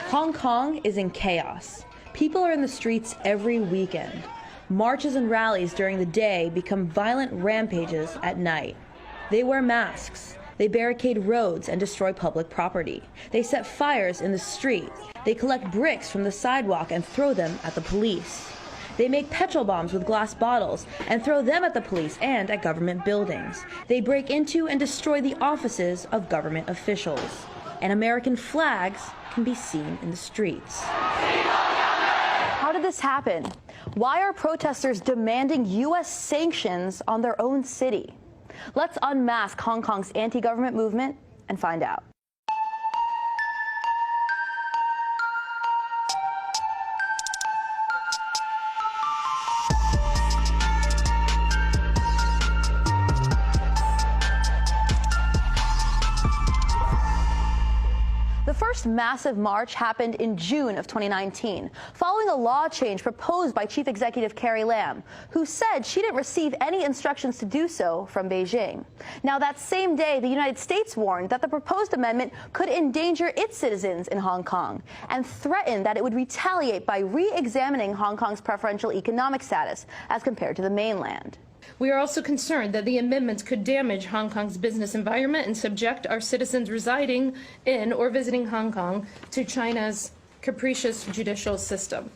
Hong Kong is in chaos. People are in the streets every weekend. Marches and rallies during the day become violent rampages at night. They wear masks. They barricade roads and destroy public property. They set fires in the street. They collect bricks from the sidewalk and throw them at the police. They make petrol bombs with glass bottles and throw them at the police and at government buildings. They break into and destroy the offices of government officials. And American flags can be seen in the streets. How did this happen? Why are protesters demanding U.S. sanctions on their own city? Let's unmask Hong Kong's anti-government movement and find out. The first massive march happened in June of 2019, following a law change proposed by Chief Executive Carrie Lam, who said she didn't receive any instructions to do so from Beijing. Now, that same day, the United States warned that the proposed amendment could endanger its citizens in Hong Kong and threatened that it would retaliate by re-examining Hong Kong's preferential economic status as compared to the mainland. We are also concerned that the amendments could damage Hong Kong's business environment and subject our citizens residing in or visiting Hong Kong to China's capricious judicial system.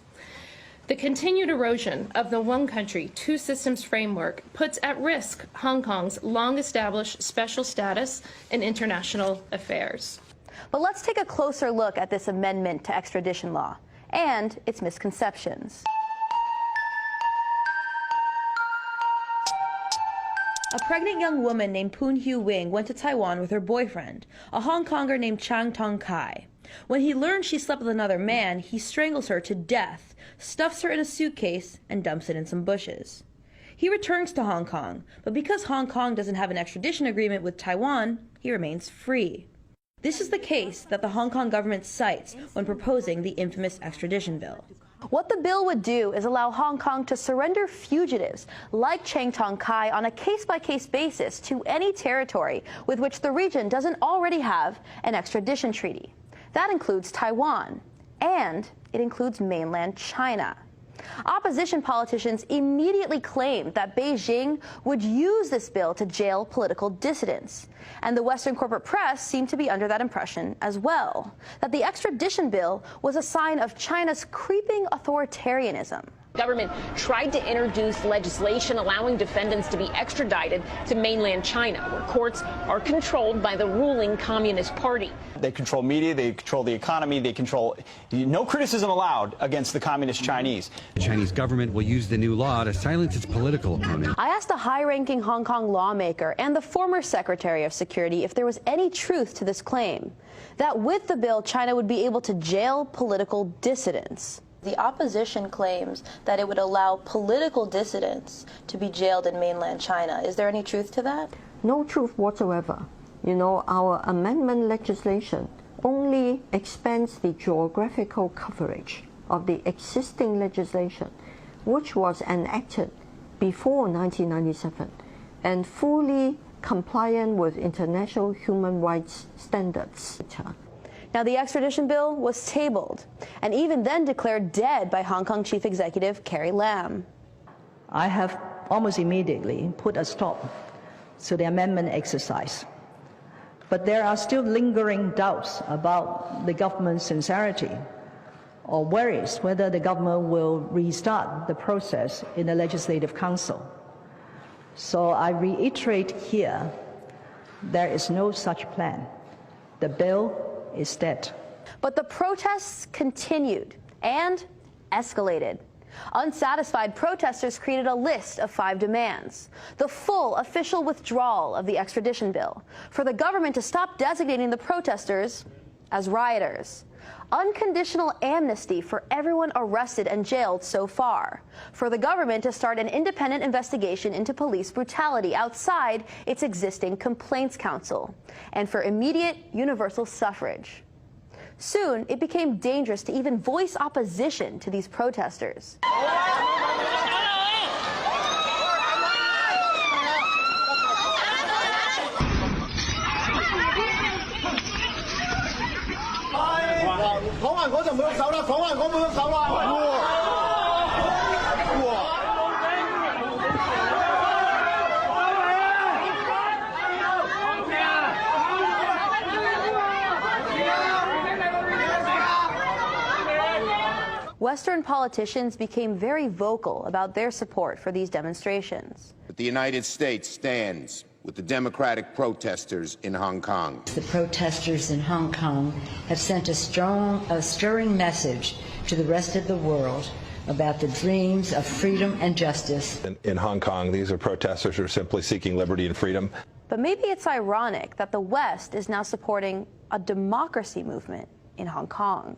The continued erosion of the one country, two systems framework puts at risk Hong Kong's long-established special status in international affairs. But let's take a closer look at this amendment to extradition law and its misconceptions. A pregnant young woman named Poon Hugh Wing went to Taiwan with her boyfriend, a Hong Konger named Chang Tong Kai. When he learned she slept with another man, he strangles her to death, stuffs her in a suitcase, and dumps it in some bushes. He returns to Hong Kong, but because Hong Kong doesn't have an extradition agreement with Taiwan, he remains free. This is the case that the Hong Kong government cites when proposing the infamous extradition bill. What the bill would do is allow Hong Kong to surrender fugitives like Chang Tong Kai on a case-by-case basis to any territory with which the region doesn't already have an extradition treaty. That includes Taiwan, and it includes mainland China. Opposition politicians immediately claimed that Beijing would use this bill to jail political dissidents. And the Western corporate press seemed to be under that impression as well, that the extradition bill was a sign of China's creeping authoritarianism. The government tried to introduce legislation allowing defendants to be extradited to mainland China, where courts are controlled by the ruling Communist Party. They control media, they control the economy, they control no criticism allowed against the Communist Chinese. The Chinese government will use the new law to silence its political opponents. I asked a high-ranking Hong Kong lawmaker and the former Secretary of Security if there was any truth to this claim, that with the bill, China would be able to jail political dissidents. The opposition claims that it would allow political dissidents to be jailed in mainland China. Is there any truth to that? No truth whatsoever. You know, our amendment legislation only expands the geographical coverage of the existing legislation, which was enacted before 1997 and fully compliant with international human rights standards. Now, the extradition bill was tabled and even then declared dead by Hong Kong Chief Executive Carrie Lam. I have almost immediately put a stop to the amendment exercise. But there are still lingering doubts about the government's sincerity or worries whether the government will restart the process in the Legislative Council. So I reiterate here, there is no such plan. The bill is dead. But the protests continued and escalated. Unsatisfied protesters created a list of 5 demands: the full official withdrawal of the extradition bill, for the government to stop designating the protesters as rioters, unconditional amnesty for everyone arrested and jailed so far, for the government to start an independent investigation into police brutality outside its existing complaints council, and for immediate universal suffrage. Soon, it became dangerous to even voice opposition to these protesters. Western politicians became very vocal about their support for these demonstrations. The United States stands with the democratic protesters in Hong Kong. The protesters in Hong Kong have sent a stirring message to the rest of the world about the dreams of freedom and justice. In Hong Kong, these are protesters who are simply seeking liberty and freedom. But maybe it's ironic that the West is now supporting a democracy movement in Hong Kong.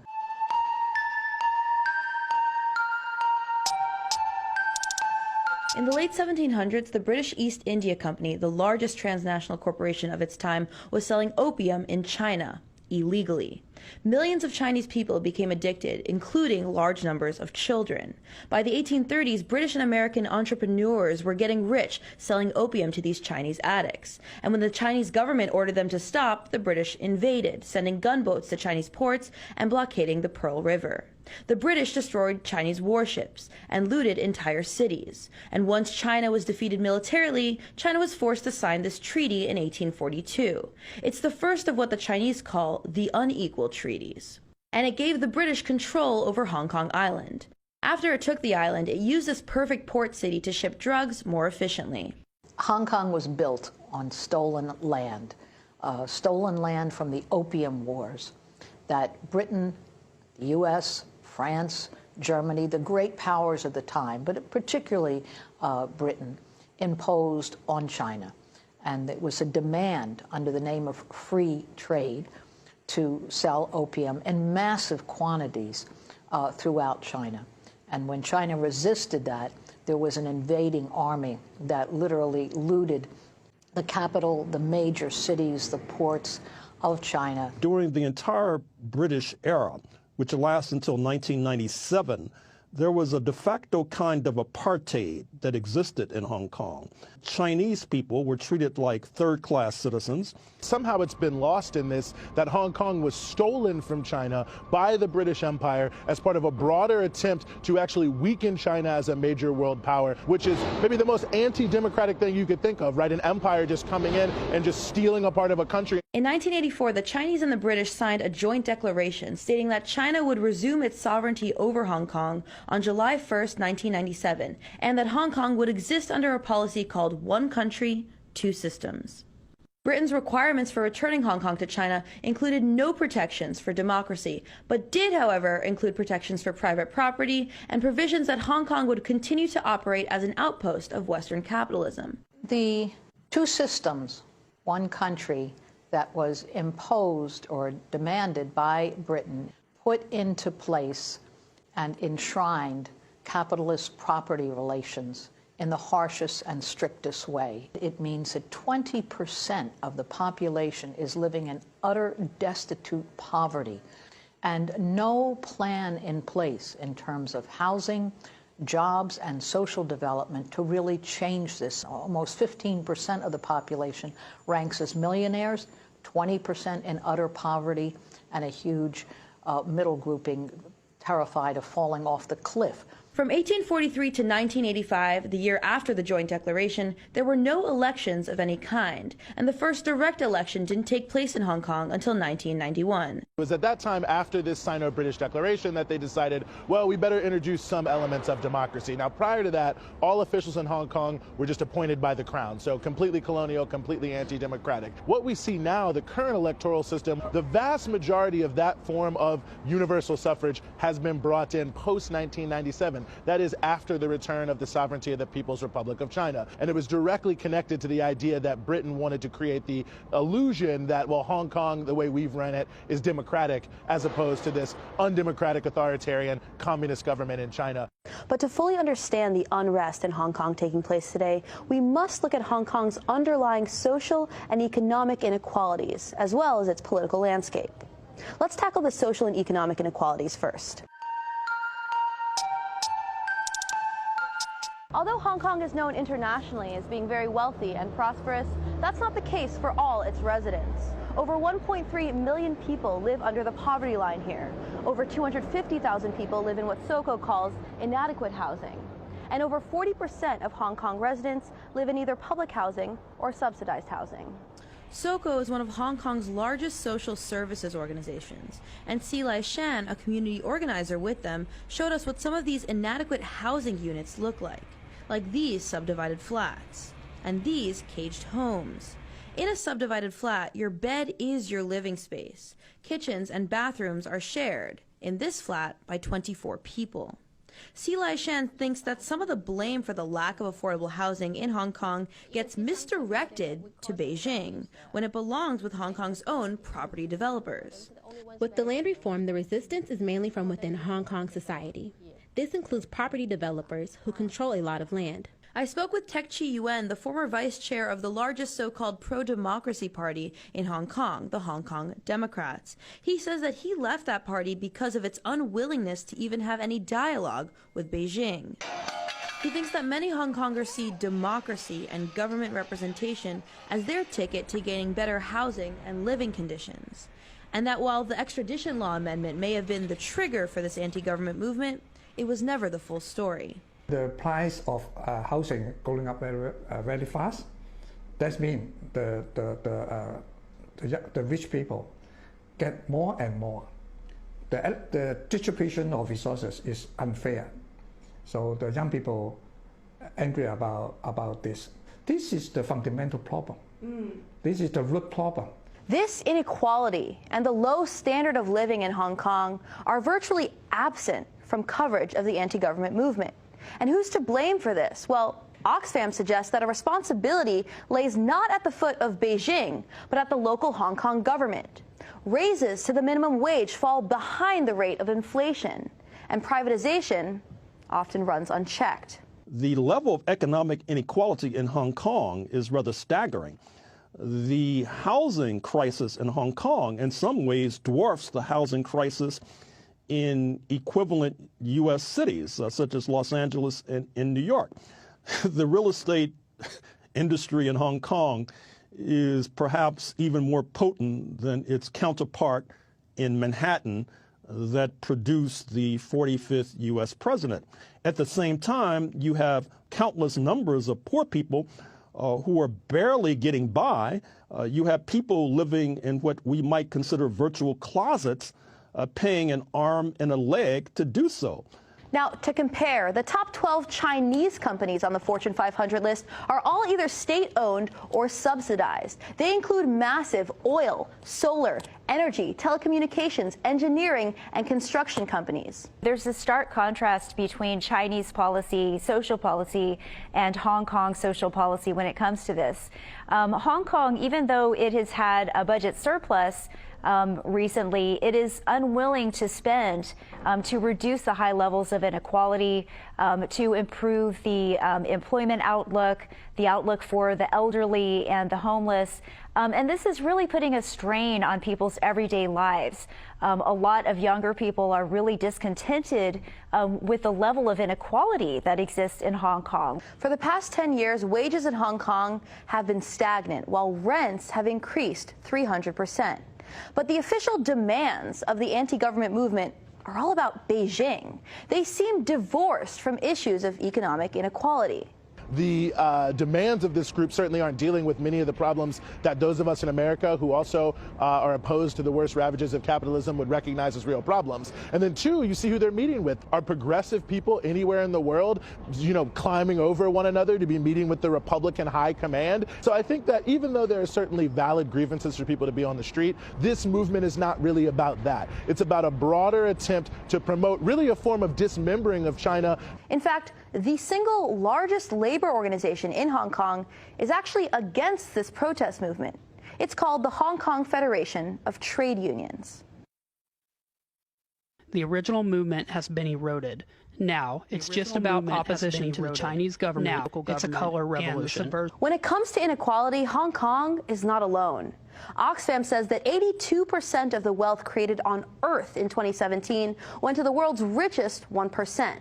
In the late 1700s, the British East India Company, the largest transnational corporation of its time, was selling opium in China illegally. Millions of Chinese people became addicted, including large numbers of children. By the 1830s, British and American entrepreneurs were getting rich selling opium to these Chinese addicts. And when the Chinese government ordered them to stop, the British invaded, sending gunboats to Chinese ports and blockading the Pearl River. The British destroyed Chinese warships and looted entire cities. And once China was defeated militarily, China was forced to sign this treaty in 1842. It's the first of what the Chinese call the unequal treaties. And it gave the British control over Hong Kong Island. After it took the island, it used this perfect port city to ship drugs more efficiently. Hong Kong was built on stolen land from the Opium Wars that Britain, the U.S., France, Germany, the great powers of the time, but particularly Britain, imposed on China. And it was a demand under the name of free trade to sell opium in massive quantities throughout China. And when China resisted that, there was an invading army that literally looted the capital, the major cities, the ports of China. During the entire British era, which lasts until 1997, there was a de facto kind of apartheid that existed in Hong Kong. Chinese people were treated like third-class citizens. Somehow it's been lost in this that Hong Kong was stolen from China by the British Empire as part of a broader attempt to actually weaken China as a major world power, which is maybe the most anti-democratic thing you could think of, right? An empire just coming in and just stealing a part of a country. In 1984, the Chinese and the British signed a joint declaration stating that China would resume its sovereignty over Hong Kong on July 1st, 1997, and that Hong Kong would exist under a policy called One Country, Two Systems. Britain's requirements for returning Hong Kong to China included no protections for democracy, but did, however, include protections for private property and provisions that Hong Kong would continue to operate as an outpost of Western capitalism. The two systems, one country, that was imposed or demanded by Britain, put into place and enshrined capitalist property relations in the harshest and strictest way. It means that 20% of the population is living in utter destitute poverty and no plan in place in terms of housing, jobs, and social development to really change this. Almost 15% of the population ranks as millionaires, 20% in utter poverty, and a huge middle grouping terrified of falling off the cliff. From 1843 to 1985, the year after the joint declaration, there were no elections of any kind, and the first direct election didn't take place in Hong Kong until 1991. It was at that time, after this Sino-British declaration, that they decided, well, we better introduce some elements of democracy. Now, prior to that, all officials in Hong Kong were just appointed by the Crown, so completely colonial, completely anti-democratic. What we see now, the current electoral system, the vast majority of that form of universal suffrage has been brought in post-1997. That is after the return of the sovereignty of the People's Republic of China. And it was directly connected to the idea that Britain wanted to create the illusion that, well, Hong Kong, the way we've run it, is democratic, as opposed to this undemocratic, authoritarian, communist government in China. But to fully understand the unrest in Hong Kong taking place today, we must look at Hong Kong's underlying social and economic inequalities, as well as its political landscape. Let's tackle the social and economic inequalities first. Although Hong Kong is known internationally as being very wealthy and prosperous, That's not the case for all its residents. Over 1.3 million people live under the poverty line here. Over 250,000 people live in what Soko calls inadequate housing. And over 40% of Hong Kong residents live in either public housing or subsidized housing. Soko is one of Hong Kong's largest social services organizations, and Silai Shan, a community organizer with them, showed us what some of these inadequate housing units look like these subdivided flats, and these caged homes. In a subdivided flat, your bed is your living space. Kitchens and bathrooms are shared, in this flat, by 24 people. Silai Shan thinks that some of the blame for the lack of affordable housing in Hong Kong gets misdirected to Beijing when it belongs with Hong Kong's own property developers. With the land reform, the resistance is mainly from within Hong Kong society. This includes property developers who control a lot of land. I spoke with Tek Chi Yuen, the former vice chair of the largest so-called pro-democracy party in Hong Kong, the Hong Kong Democrats. He says that he left that party because of its unwillingness to even have any dialogue with Beijing. He thinks that many Hong Kongers see democracy and government representation as their ticket to gaining better housing and living conditions. And that while the extradition law amendment may have been the trigger for this anti-government movement, it was never the full story. The price of housing going up very fast. That means the rich people get more and more. The distribution of resources is unfair. So the young people angry about this. This is the fundamental problem. This is the root problem. This inequality and the low standard of living in Hong Kong are virtually absent from coverage of the anti-government movement. And who's to blame for this? Well, Oxfam suggests that a responsibility lays not at the foot of Beijing, but at the local Hong Kong government. Raises to the minimum wage fall behind the rate of inflation, and privatization often runs unchecked. The level of economic inequality in Hong Kong is rather staggering. The housing crisis in Hong Kong in some ways dwarfs the housing crisis in equivalent U.S. cities, such as Los Angeles and in New York. The real estate industry in Hong Kong is perhaps even more potent than its counterpart in Manhattan that produced the 45th U.S. president. At the same time, you have countless numbers of poor people who are barely getting by. You have people living in what we might consider virtual closets, paying an arm and a leg to do so. Now, to compare, the top 12 Chinese companies on the Fortune 500 list are all either state-owned or subsidized. They include massive oil, solar, energy, telecommunications, engineering, and construction companies. There's a stark contrast between Chinese policy, social policy, and Hong Kong social policy when it comes to this. Hong Kong, even though it has had a budget surplus, recently, it is unwilling to spend to reduce the high levels of inequality, to improve the employment outlook, the outlook for the elderly and the homeless. And this is really putting a strain on people's everyday lives. A lot of younger people are really discontented with the level of inequality that exists in Hong Kong. For the past 10 years, wages in Hong Kong have been stagnant, while rents have increased 300%. But the official demands of the anti-government movement are all about Beijing. They seem divorced from issues of economic inequality. The demands of this group certainly aren't dealing with many of the problems that those of us in America who also are opposed to the worst ravages of capitalism would recognize as real problems. And then two, you see who they're meeting with. Are progressive people anywhere in the world, climbing over one another to be meeting with the Republican high command? So I think that even though there are certainly valid grievances for people to be on the street, this movement is not really about that. It's about a broader attempt to promote really a form of dismembering of China. In fact, the single largest labor organization in Hong Kong is actually against this protest movement. It's called the Hong Kong Federation of Trade Unions. The original movement has been eroded. Now, it's just about opposition to the Chinese government. Now, it's a color revolution. When it comes to inequality, Hong Kong is not alone. Oxfam says that 82% of the wealth created on Earth in 2017 went to the world's richest 1%.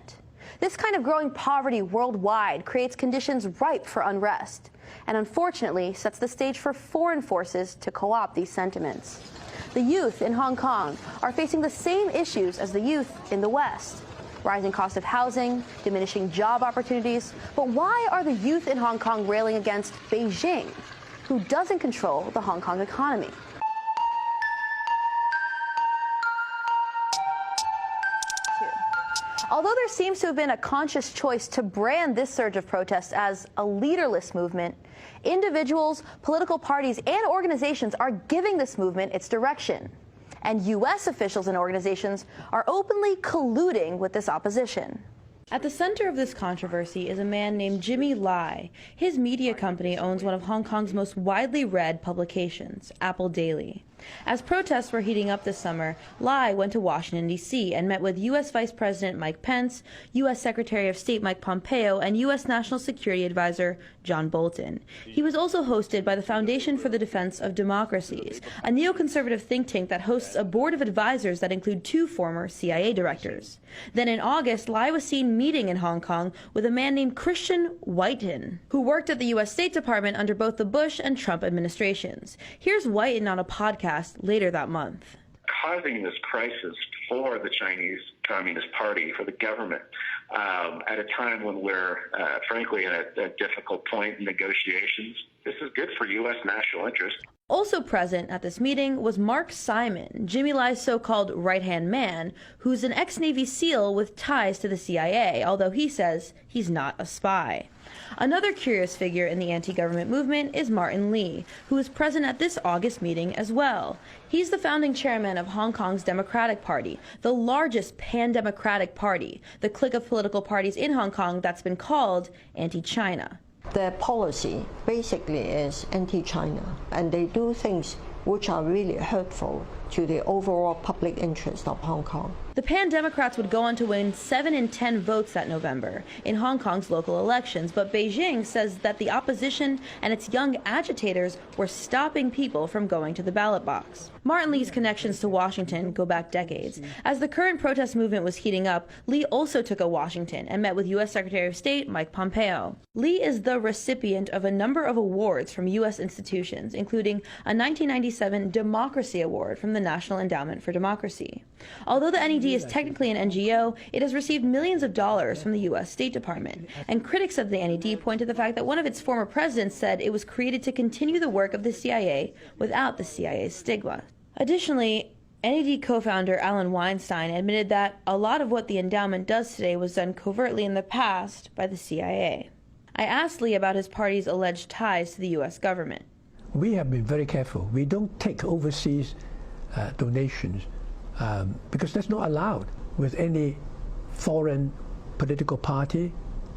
This kind of growing poverty worldwide creates conditions ripe for unrest, and unfortunately sets the stage for foreign forces to co-opt these sentiments. The youth in Hong Kong are facing the same issues as the youth in the West. Rising cost of housing, diminishing job opportunities. But why are the youth in Hong Kong railing against Beijing, who doesn't control the Hong Kong economy? Although there seems to have been a conscious choice to brand this surge of protests as a leaderless movement, individuals, political parties, and organizations are giving this movement its direction. And U.S. officials and organizations are openly colluding with this opposition. At the center of this controversy is a man named Jimmy Lai. His media company owns one of Hong Kong's most widely read publications, Apple Daily. As protests were heating up this summer, Lai went to Washington, D.C. and met with U.S. Vice President Mike Pence, U.S. Secretary of State Mike Pompeo, and U.S. National Security Advisor John Bolton. He was also hosted by the Foundation for the Defense of Democracies, a neoconservative think tank that hosts a board of advisors that include 2 former CIA directors. Then in August, Lai was seen meeting in Hong Kong with a man named Christian Whiten, who worked at the U.S. State Department under both the Bush and Trump administrations. Here's Whiten on a podcast later that month. Causing this crisis for the Chinese Communist Party, for the government, at a time when we're, frankly, at a difficult point in negotiations. This is good for U.S. national interest. Also present at this meeting was Mark Simon, Jimmy Lai's so-called right-hand man, who's an ex-Navy SEAL with ties to the CIA, although he says he's not a spy. Another curious figure in the anti-government movement is Martin Lee, who was present at this August meeting as well. He's the founding chairman of Hong Kong's Democratic Party, the largest pan-democratic party, the clique of political parties in Hong Kong that's been called anti-China. Their policy basically is anti-China, and they do things which are really hurtful to the overall public interest of Hong Kong. The Pan-Democrats would go on to win 7 in 10 votes that November in Hong Kong's local elections, but Beijing says that the opposition and its young agitators were stopping people from going to the ballot box. Martin Lee's connections to Washington go back decades. As the current protest movement was heating up, Lee also took a Washington and met with U.S. Secretary of State Mike Pompeo. Lee is the recipient of a number of awards from U.S. institutions, including a 1997 Democracy Award from the National Endowment for Democracy. Although the NED is technically an NGO, it has received millions of dollars from the U.S. State Department. And critics of the NED point to the fact that one of its former presidents said it was created to continue the work of the CIA without the CIA's stigma. Additionally, NED co-founder Alan Weinstein admitted that a lot of what the endowment does today was done covertly in the past by the CIA. I asked Lee about his party's alleged ties to the U.S. government. We have been very careful. We don't take overseas donations because that's not allowed with any foreign political party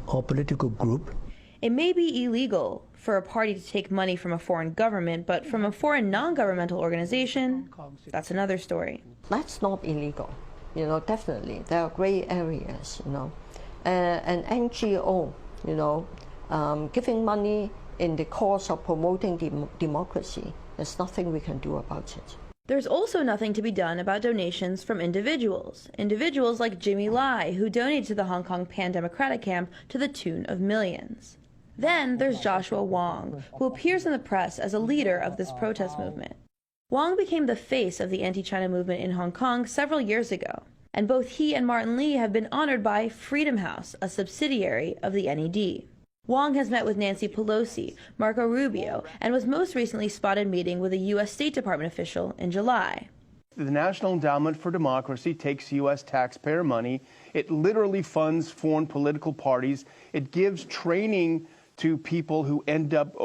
or political group. It may be illegal for a party to take money from a foreign government, but from a foreign non-governmental organization, that's another story. That's not illegal, definitely. There are gray areas, An NGO, giving money in the cause of promoting democracy, there's nothing we can do about it. There's also nothing to be done about donations from individuals. Individuals like Jimmy Lai, who donated to the Hong Kong Pan-Democratic Camp to the tune of millions. Then there's Joshua Wong, who appears in the press as a leader of this protest movement. Wong became the face of the anti-China movement in Hong Kong several years ago, and both he and Martin Lee have been honored by Freedom House, a subsidiary of the NED. Wong has met with Nancy Pelosi, Marco Rubio, and was most recently spotted meeting with a U.S. State Department official in July. The National Endowment for Democracy takes U.S. taxpayer money. It literally funds foreign political parties. It gives training to people who end up,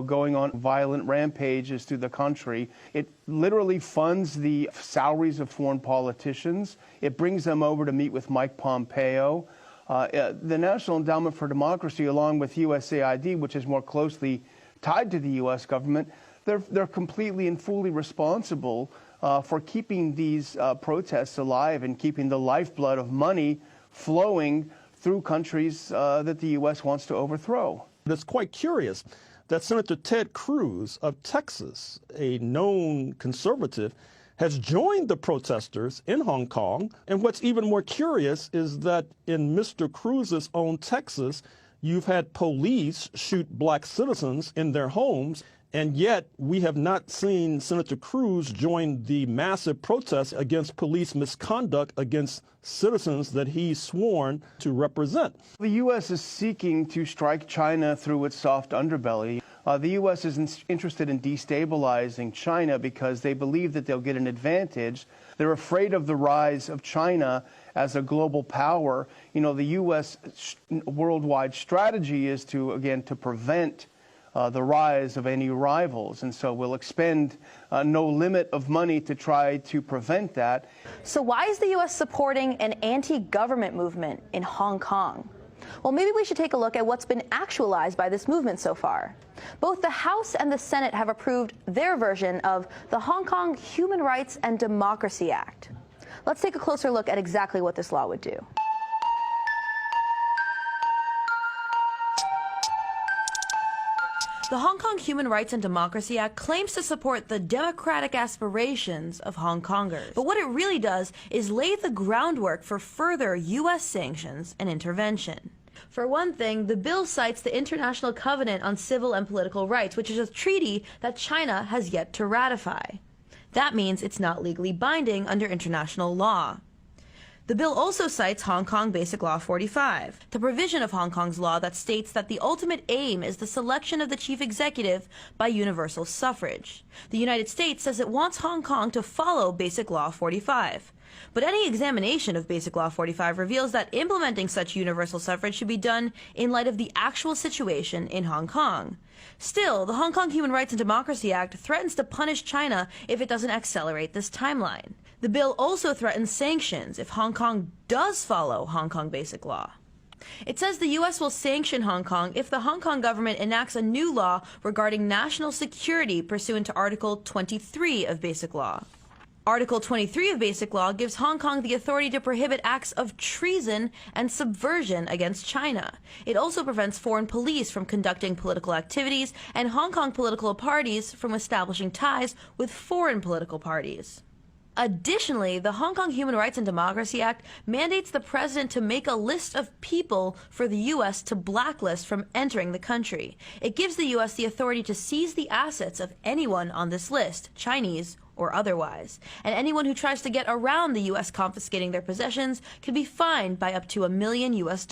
going on violent rampages through the country. It literally funds the salaries of foreign politicians. It brings them over to meet with Mike Pompeo. The National Endowment for Democracy, along with USAID, which is more closely tied to the U.S. government, they're completely and fully responsible for keeping these protests alive and keeping the lifeblood of money flowing through countries that the U.S. wants to overthrow. It's quite curious that Senator Ted Cruz of Texas, a known conservative, has joined the protesters in Hong Kong. And what's even more curious is that in Mr. Cruz's own Texas, you've had police shoot black citizens in their homes, and yet we have not seen Senator Cruz join the massive protests against police misconduct against citizens that he's sworn to represent. The U.S. is seeking to strike China through its soft underbelly. The U.S. is interested in destabilizing China because they believe that they'll get an advantage. They're afraid of the rise of China as a global power. You know, the U.S. worldwide strategy is to, again, to prevent the rise of any rivals. And so we'll expend no limit of money to try to prevent that. So why is the U.S. supporting an anti-government movement in Hong Kong? Well, maybe we should take a look at what's been actualized by this movement so far. Both the House and the Senate have approved their version of the Hong Kong Human Rights and Democracy Act. Let's take a closer look at exactly what this law would do. The Hong Kong Human Rights and Democracy Act claims to support the democratic aspirations of Hong Kongers. But what it really does is lay the groundwork for further U.S. sanctions and intervention. For one thing, the bill cites the International Covenant on Civil and Political Rights, which is a treaty that China has yet to ratify. That means it's not legally binding under international law. The bill also cites Hong Kong Basic Law 45, the provision of Hong Kong's law that states that the ultimate aim is the selection of the chief executive by universal suffrage. The United States says it wants Hong Kong to follow Basic Law 45. But any examination of Basic Law 45 reveals that implementing such universal suffrage should be done in light of the actual situation in Hong Kong. Still, the Hong Kong Human Rights and Democracy Act threatens to punish China if it doesn't accelerate this timeline. The bill also threatens sanctions if Hong Kong does follow Hong Kong Basic Law. It says the U.S. will sanction Hong Kong if the Hong Kong government enacts a new law regarding national security pursuant to Article 23 of Basic Law. Article 23 of Basic Law gives Hong Kong the authority to prohibit acts of treason and subversion against China. It also prevents foreign police from conducting political activities and Hong Kong political parties from establishing ties with foreign political parties. Additionally, the Hong Kong Human Rights and Democracy Act mandates the president to make a list of people for the U.S. to blacklist from entering the country. It gives the U.S. the authority to seize the assets of anyone on this list, Chinese or otherwise. And anyone who tries to get around the U.S. confiscating their possessions can be fined by up to $1 million US.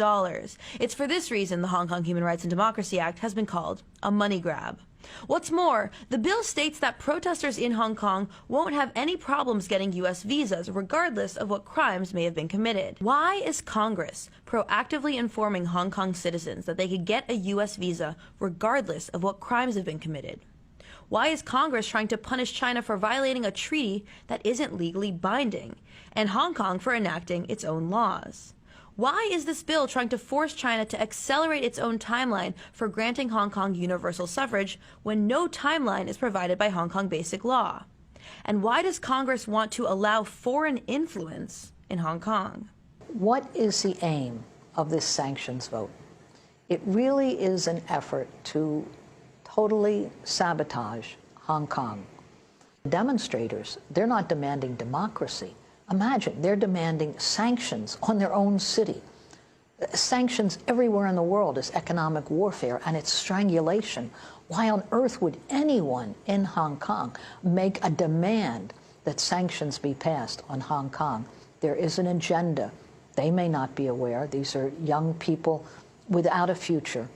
It's for this reason the Hong Kong Human Rights and Democracy Act has been called a money grab. What's more, the bill states that protesters in Hong Kong won't have any problems getting U.S. visas, regardless of what crimes may have been committed. Why is Congress proactively informing Hong Kong citizens that they could get a U.S. visa regardless of what crimes have been committed? Why is Congress trying to punish China for violating a treaty that isn't legally binding, and Hong Kong for enacting its own laws? Why is this bill trying to force China to accelerate its own timeline for granting Hong Kong universal suffrage when no timeline is provided by Hong Kong Basic Law? And why does Congress want to allow foreign influence in Hong Kong? What is the aim of this sanctions vote? It really is an effort to totally sabotage Hong Kong. Demonstrators, they're not demanding democracy. Imagine, they're demanding sanctions on their own city. Sanctions everywhere in the world is economic warfare, and it's strangulation. Why on earth would anyone in Hong Kong make a demand that sanctions be passed on Hong Kong? There is an agenda. They may not be aware. These are young people without a future,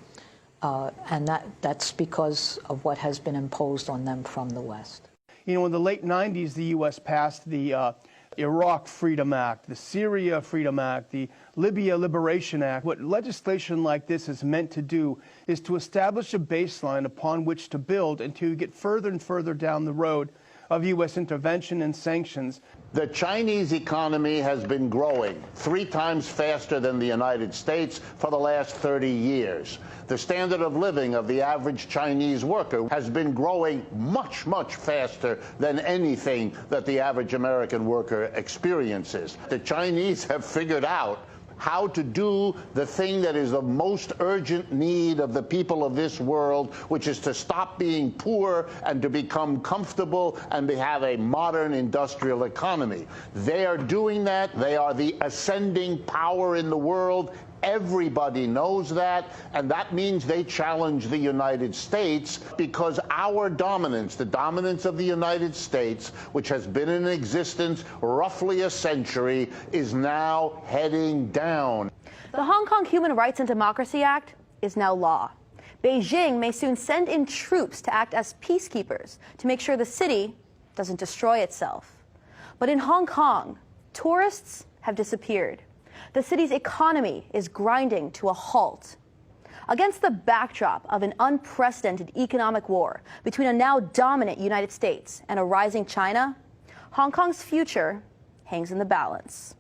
and that's because of what has been imposed on them from the West. You know, in the late 90s, the U.S. passed the Iraq Freedom Act, the Syria Freedom Act, the Libya Liberation Act. What legislation like this is meant to do is to establish a baseline upon which to build and to get further and further down the road of U.S. intervention and sanctions. The Chinese economy has been growing 3 times faster than the United States for the last 30 years. The standard of living of the average Chinese worker has been growing much, much faster than anything that the average American worker experiences. The Chinese have figured out how to do the thing that is the most urgent need of the people of this world, which is to stop being poor and to become comfortable and to have a modern industrial economy. They are doing that. They are the ascending power in the world. Everybody knows that, and that means they challenge the United States because our dominance, the dominance of the United States, which has been in existence roughly a century, is now heading down. The Hong Kong Human Rights and Democracy Act is now law. Beijing may soon send in troops to act as peacekeepers to make sure the city doesn't destroy itself. But in Hong Kong, tourists have disappeared. The city's economy is grinding to a halt. Against the backdrop of an unprecedented economic war between a now dominant United States and a rising China, Hong Kong's future hangs in the balance.